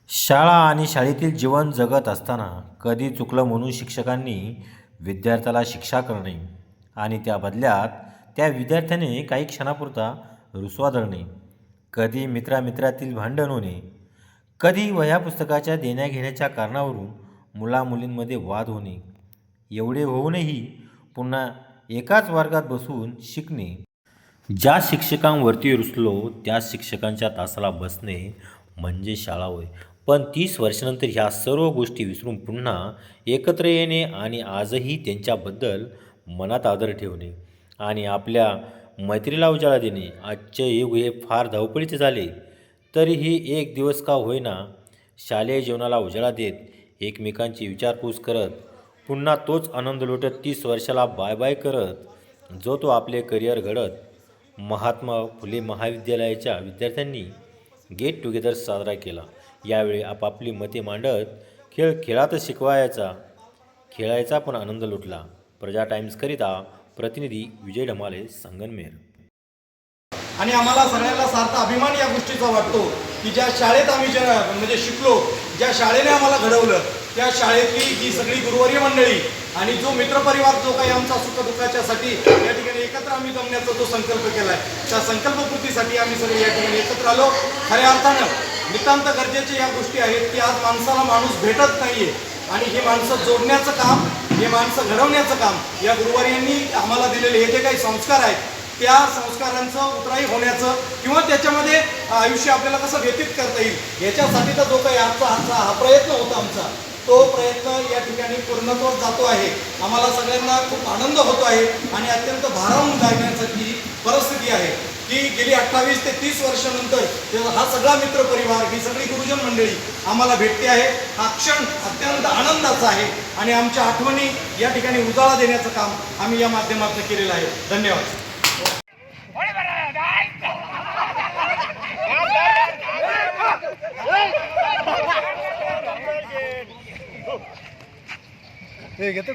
शाळा आणि शाळेतील जीवन जगत असताना कधी चुकलं म्हणून शिक्षकांनी विद्यार्थ्याला शिक्षा करणे आणि त्या बदल्यात त्या विद्यार्थ्याने काही क्षणापुरता रुसवा धरणे, कधी मित्रामित्रातील भांडण होणे, कधी वह्या पुस्तकाच्या देण्याघेण्याच्या कारणावरून मुलामुलींमध्ये वाद होणे, एवढे होऊनही पुन्हा एकाच वर्गात बसून शिकणे, ज्या शिक्षकांवरती रुसलो त्या शिक्षकांच्या तासाला बसणे म्हणजे शाळा होय. पण 30 वर्षानंतर ह्या सर्व गोष्टी विसरून पुन्हा एकत्र येणे आणि आजही त्यांच्याबद्दल मनात आदर ठेवणे आणि आपल्या मैत्रीला उजाळा देणे. आजचे युग हे फार धावपळीचे झाले, तरीही एक दिवस का होईना शालेय जीवनाला उजाळा देत एकमेकांची विचारपूस करत पुन्हा तोच आनंद लुटत 30 वर्षाला बाय बाय करत जो तो आपले करिअर घडत महात्मा फुले महाविद्यालयाच्या विद्यार्थ्यांनी गेट टुगेदर साजरा केला. यावेळी आपापली मते मांडत खेळ खेळातच खेळायचा पण आनंद लुटला. प्रजा टाइम्सकरिता प्रतिनिधी विजय ढमाले, संगमनेर. आणि आम्हाला सगळ्यांना सार्थ अभिमान या गोष्टीचा वाटतो की ज्या शाळेत आम्ही म्हणजे शिकलो, ज्या शाळेने आम्हाला घडवलं, त्या शाळेतली ही सगळी गुरुवर्य मंडळी आणि जो मित्रपरिवार जो काही आमचा सुखदुःखाच्यासाठी या ठिकाणी एकत्र आम्ही जमण्याचा जो संकल्प केला आहे, त्या संकल्पपूर्तीसाठी आम्ही सगळे या ठिकाणी एकत्र आलो. खऱ्या अर्थानं नितांत गरजेच्या या गोष्टी आहेत की आज माणसाला माणूस भेटत नाही आहे आणि हे माणसं जोडण्याचं काम, हे माणसं घडवण्याचं काम या गुरुवर्यांनी आम्हाला दिलेले हे जे काही संस्कार आहेत त्या संस्कारांचं उतराई होण्याचं किंवा त्याच्यामध्ये आयुष्य आपल्याला कसं व्यतीत करता येईल याच्यासाठीचा जो काही हा प्रयत्न होता आमचा, तो प्रयत्न या ठिकाणी पूर्णत्वास जातो आहे. आम्हाला सगळ्यांना खूप आनंद होतो आहे आणि अत्यंत भारावून जाण्याची परिस्थिती आहे की गेली 28 ते 30 वर्षानंतर हा सगळा मित्रपरिवार, ही सगळी गुरुजन मंडळी आम्हाला भेटते आहे. हा क्षण अत्यंत आनंदाचा आहे आणि आमच्या आठवणी या ठिकाणी उजाळा देण्याचं काम आम्ही या माध्यमातून केलेलं आहे. धन्यवाद. घेतो